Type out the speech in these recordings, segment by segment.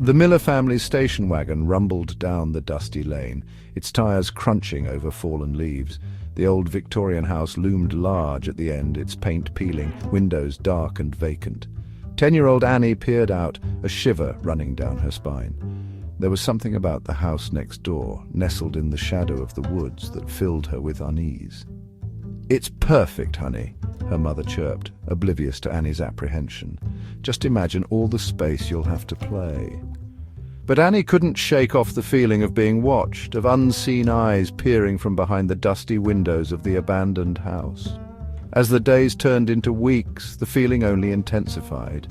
The Miller family's station wagon rumbled down the dusty lane, its tires crunching over fallen leaves. The old Victorian house loomed large at the end, its paint peeling, windows dark and vacant. 10-year-old Annie peered out, a shiver running down her spine. There was something about the house next door, nestled in the shadow of the woods, that filled her with unease. "It's perfect, honey," her mother chirped, oblivious to Annie's apprehension. "Just imagine all the space you'll have to play." But Annie couldn't shake off the feeling of being watched, of unseen eyes peering from behind the dusty windows of the abandoned house. As the days turned into weeks, the feeling only intensified.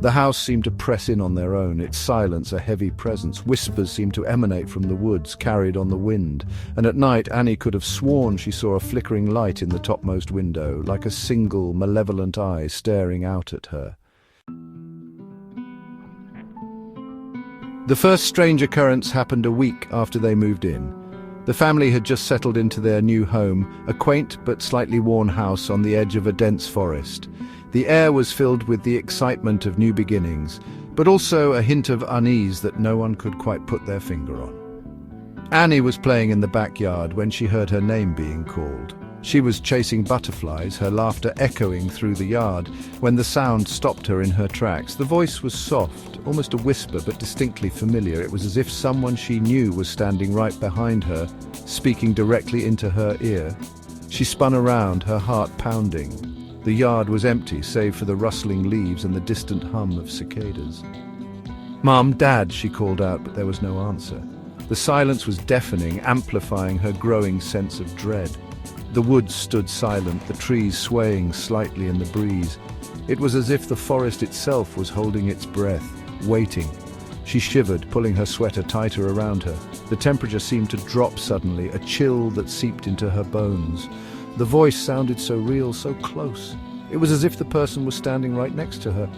The house seemed to press in on their own, its silence a heavy presence. Whispers seemed to emanate from the woods, carried on the wind. And at night, Annie could have sworn she saw a flickering light in the topmost window, like a single, malevolent eye staring out at her. The first strange occurrence happened a week after they moved in. The family had just settled into their new home, a quaint but slightly worn house on the edge of a dense forest. The air was filled with the excitement of new beginnings, but also a hint of unease that no one could quite put their finger on. Annie was playing in the backyard when she heard her name being called. She was chasing butterflies, her laughter echoing through the yard, when the sound stopped her in her tracks. The voice was soft, almost a whisper, but distinctly familiar. It was as if someone she knew was standing right behind her, speaking directly into her ear. She spun around, her heart pounding. The yard was empty, save for the rustling leaves and the distant hum of cicadas. "Mom, Dad," she called out, but there was no answer. The silence was deafening, amplifying her growing sense of dread. The woods stood silent, the trees swaying slightly in the breeze. It was as if the forest itself was holding its breath, waiting. She shivered, pulling her sweater tighter around her. The temperature seemed to drop suddenly, a chill that seeped into her bones. The voice sounded so real, so close. It was as if the person was standing right next to her,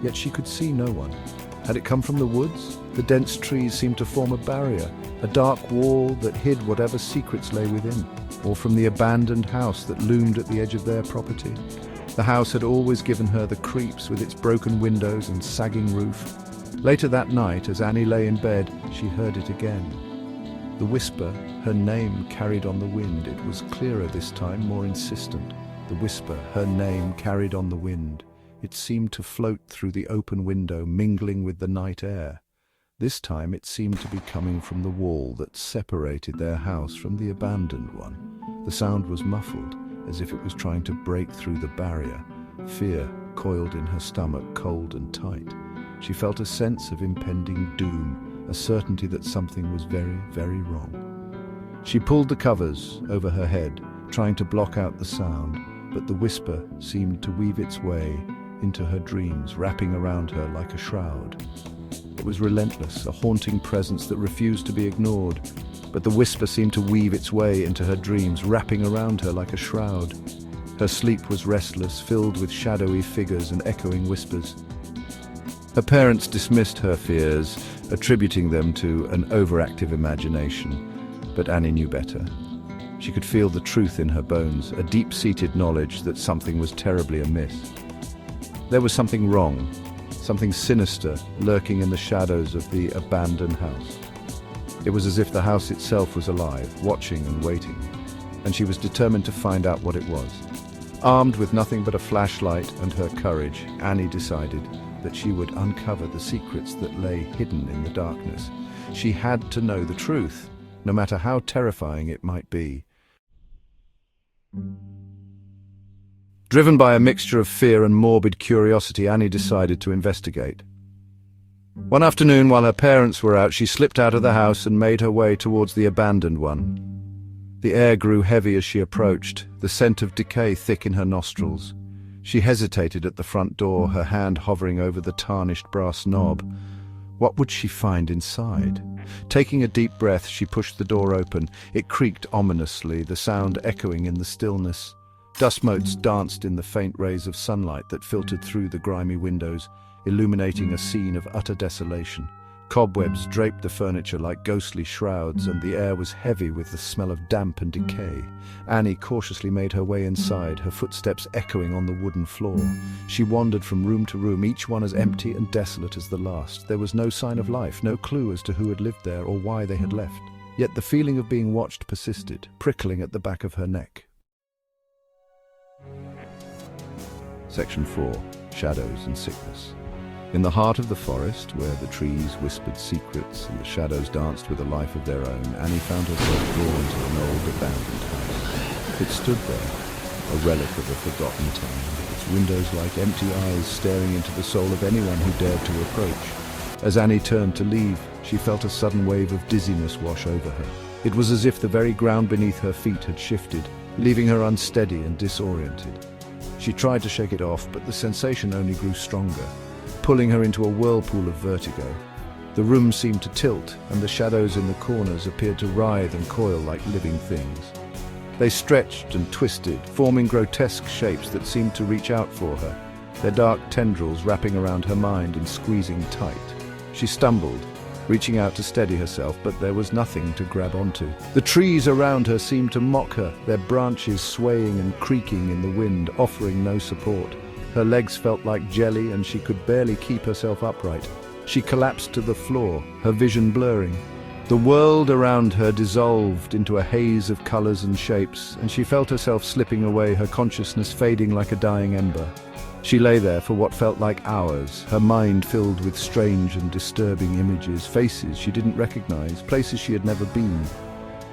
yet she could see no one. Had it come from the woods? The dense trees seemed to form a barrier, a dark wall that hid whatever secrets lay within. Or from the abandoned house that loomed at the edge of their property. The house had always given her the creeps, with its broken windows and sagging roof. Later that night, as Annie lay in bed, she heard it again. The whisper, her name carried on the wind. It was clearer this time, more insistent. The whisper, her name carried on the wind. It seemed to float through the open window, mingling with the night air. This time it seemed to be coming from the wall that separated their house from the abandoned one. The sound was muffled, as if it was trying to break through the barrier. Fear coiled in her stomach, cold and tight. She felt a sense of impending doom, a certainty that something was very, very wrong. She pulled the covers over her head, trying to block out the sound, but the whisper seemed to weave its way into her dreams, wrapping around her like a shroud. It was relentless, a haunting presence that refused to be ignored, but the whisper seemed to weave its way into her dreams, wrapping around her like a shroud. Her sleep was restless, filled with shadowy figures and echoing whispers. Her parents dismissed her fears, attributing them to an overactive imagination, but Annie knew better. She could feel the truth in her bones, a deep-seated knowledge that something was terribly amiss. There was something wrong. Something sinister lurking in the shadows of the abandoned house. It was as if the house itself was alive, watching and waiting, and she was determined to find out what it was. Armed with nothing but a flashlight and her courage, Annie decided that she would uncover the secrets that lay hidden in the darkness. She had to know the truth, no matter how terrifying it might be. Driven by a mixture of fear and morbid curiosity, Annie decided to investigate. One afternoon, while her parents were out, she slipped out of the house and made her way towards the abandoned one. The air grew heavy as she approached, the scent of decay thick in her nostrils. She hesitated at the front door, her hand hovering over the tarnished brass knob. What would she find inside? Taking a deep breath, she pushed the door open. It creaked ominously, the sound echoing in the stillness. Dust motes danced in the faint rays of sunlight that filtered through the grimy windows, illuminating a scene of utter desolation. Cobwebs draped the furniture like ghostly shrouds, and the air was heavy with the smell of damp and decay. Annie cautiously made her way inside, her footsteps echoing on the wooden floor. She wandered from room to room, each one as empty and desolate as the last. There was no sign of life, no clue as to who had lived there or why they had left. Yet the feeling of being watched persisted, prickling at the back of her neck. Section 4. Shadows and Sickness. In the heart of the forest, where the trees whispered secrets and the shadows danced with a life of their own, Annie found herself drawn to an old abandoned house. It stood there, a relic of a forgotten time, its windows like empty eyes staring into the soul of anyone who dared to approach. As Annie turned to leave, she felt a sudden wave of dizziness wash over her. It was as if the very ground beneath her feet had shifted, leaving her unsteady and disoriented. She tried to shake it off, but the sensation only grew stronger, pulling her into a whirlpool of vertigo. The room seemed to tilt, and the shadows in the corners appeared to writhe and coil like living things. They stretched and twisted, forming grotesque shapes that seemed to reach out for her, their dark tendrils wrapping around her mind and squeezing tight. She stumbled, reaching out to steady herself, but there was nothing to grab onto. The trees around her seemed to mock her, their branches swaying and creaking in the wind, offering no support. Her legs felt like jelly, and she could barely keep herself upright. She collapsed to the floor, her vision blurring. The world around her dissolved into a haze of colors and shapes, and she felt herself slipping away, her consciousness fading like a dying ember. She lay there for what felt like hours, her mind filled with strange and disturbing images, faces she didn't recognize, places she had never been.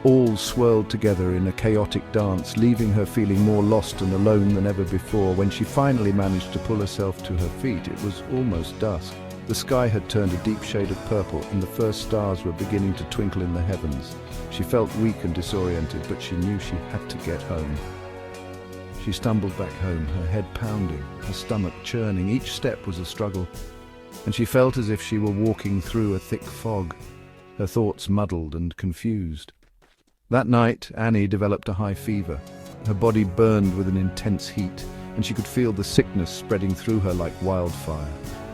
All swirled together in a chaotic dance, leaving her feeling more lost and alone than ever before. When she finally managed to pull herself to her feet, it was almost dusk. The sky had turned a deep shade of purple, and the first stars were beginning to twinkle in the heavens. She felt weak and disoriented, but she knew she had to get home. She stumbled back home, her head pounding, her stomach churning. Each step was a struggle, and she felt as if she were walking through a thick fog, her thoughts muddled and confused. That night, Annie developed a high fever. Her body burned with an intense heat, and she could feel the sickness spreading through her like wildfire.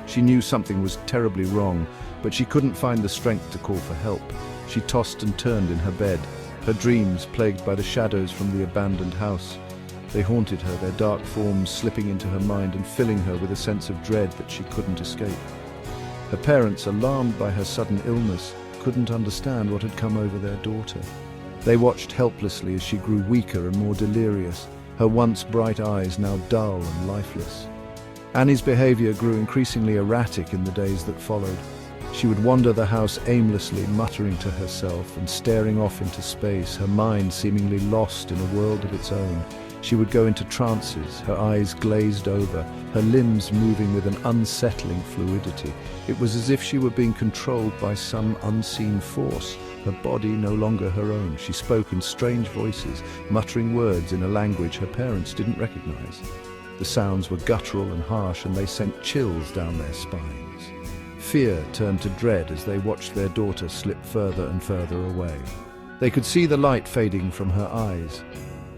She knew something was terribly wrong, but she couldn't find the strength to call for help. She tossed and turned in her bed, her dreams plagued by the shadows from the abandoned house. They haunted her, their dark forms slipping into her mind and filling her with a sense of dread that she couldn't escape. Her parents, alarmed by her sudden illness, couldn't understand what had come over their daughter. They watched helplessly as she grew weaker and more delirious, her once bright eyes now dull and lifeless. Annie's behavior grew increasingly erratic in the days that followed. She would wander the house aimlessly, muttering to herself and staring off into space, her mind seemingly lost in a world of its own. She would go into trances, her eyes glazed over, her limbs moving with an unsettling fluidity. It was as if she were being controlled by some unseen force, her body no longer her own. She spoke in strange voices, muttering words in a language her parents didn't recognize. The sounds were guttural and harsh, and they sent chills down their spines. Fear turned to dread as they watched their daughter slip further and further away. They could see the light fading from her eyes,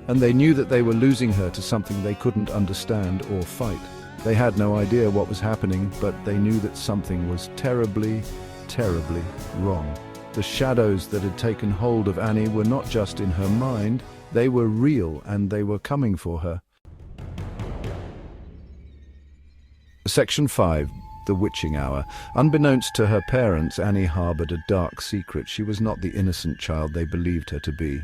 and they knew that they were losing her to something they couldn't understand or fight. They had no idea what was happening, but they knew that something was terribly, terribly wrong. The shadows that had taken hold of Annie were not just in her mind, they were real, and they were coming for her. Section 5. The Witching Hour. Unbeknownst to her parents, Annie harbored a dark secret. She was not the innocent child they believed her to be.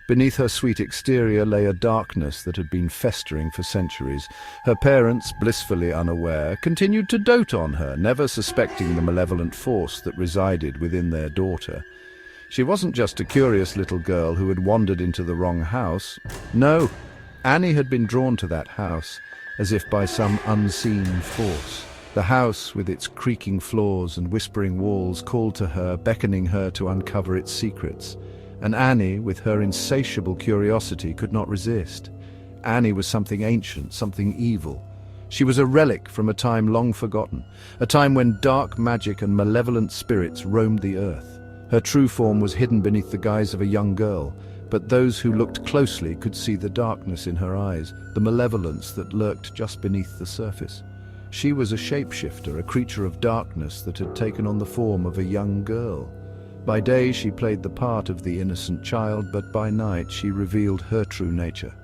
Beneath her sweet exterior lay a darkness that had been festering for centuries. Her parents, blissfully unaware, continued to dote on her, never suspecting the malevolent force that resided within their daughter. She wasn't just a curious little girl who had wandered into the wrong house. No, Annie had been drawn to that house, as if by some unseen force. The house, with its creaking floors and whispering walls, called to her, beckoning her to uncover its secrets. And Annie, with her insatiable curiosity, could not resist. Annie was something ancient, something evil. She was a relic from a time long forgotten, a time when dark magic and malevolent spirits roamed the earth. Her true form was hidden beneath the guise of a young girl, but those who looked closely could see the darkness in her eyes, the malevolence that lurked just beneath the surface. She was a shapeshifter, a creature of darkness that had taken on the form of a young girl. By day she played the part of the innocent child, but by night she revealed her true nature.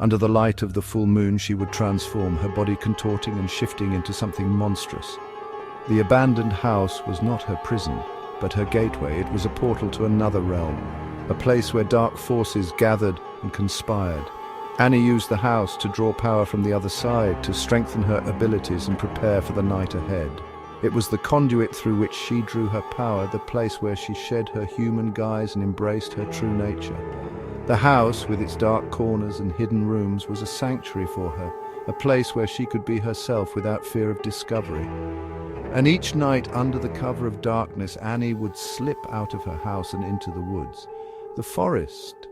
Under the light of the full moon she would transform, her body contorting and shifting into something monstrous. The abandoned house was not her prison, but her gateway. It was a portal to another realm, a place where dark forces gathered and conspired. Annie used the house to draw power from the other side, to strengthen her abilities and prepare for the night ahead. It was the conduit through which she drew her power, the place where she shed her human guise and embraced her true nature. The house, with its dark corners and hidden rooms, was a sanctuary for her, a place where she could be herself without fear of discovery. And each night, under the cover of darkness, Annie would slip out of her house and into the woods. The forest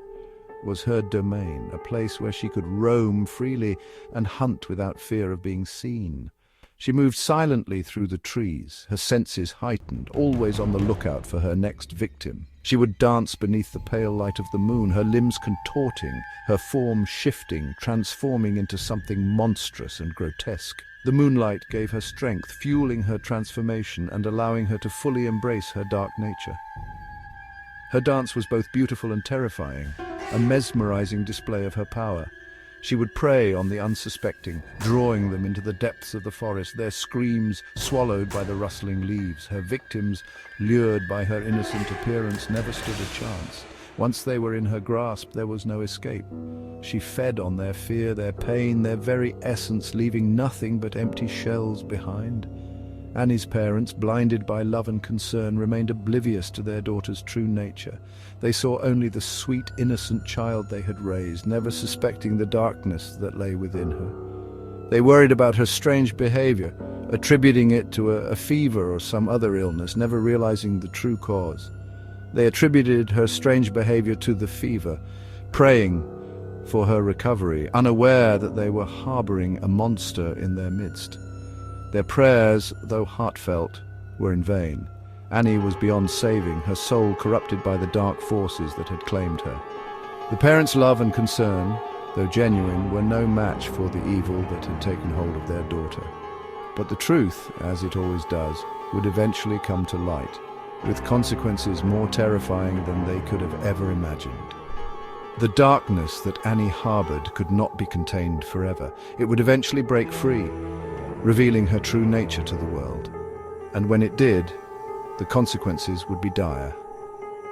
was her domain, a place where she could roam freely and hunt without fear of being seen. She moved silently through the trees, her senses heightened, always on the lookout for her next victim. She would dance beneath the pale light of the moon, her limbs contorting, her form shifting, transforming into something monstrous and grotesque. The moonlight gave her strength, fueling her transformation and allowing her to fully embrace her dark nature. Her dance was both beautiful and terrifying, a mesmerizing display of her power. She would prey on the unsuspecting, drawing them into the depths of the forest, their screams swallowed by the rustling leaves. Her victims, lured by her innocent appearance, never stood a chance. Once they were in her grasp, there was no escape. She fed on their fear, their pain, their very essence, leaving nothing but empty shells behind. Annie's parents, blinded by love and concern, remained oblivious to their daughter's true nature. They saw only the sweet, innocent child they had raised, never suspecting the darkness that lay within her. They worried about her strange behavior, attributing it to a fever or some other illness, never realizing the true cause. They attributed her strange behavior to the fever, praying for her recovery, unaware that they were harboring a monster in their midst. Their prayers, though heartfelt, were in vain. Annie was beyond saving, her soul corrupted by the dark forces that had claimed her. The parents' love and concern, though genuine, were no match for the evil that had taken hold of their daughter. But the truth, as it always does, would eventually come to light, with consequences more terrifying than they could have ever imagined. The darkness that Annie harbored could not be contained forever. It would eventually break free, revealing her true nature to the world. And when it did, the consequences would be dire.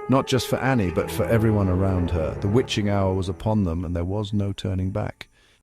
Not just for Annie, but for everyone around her. The witching hour was upon them, and there was no turning back.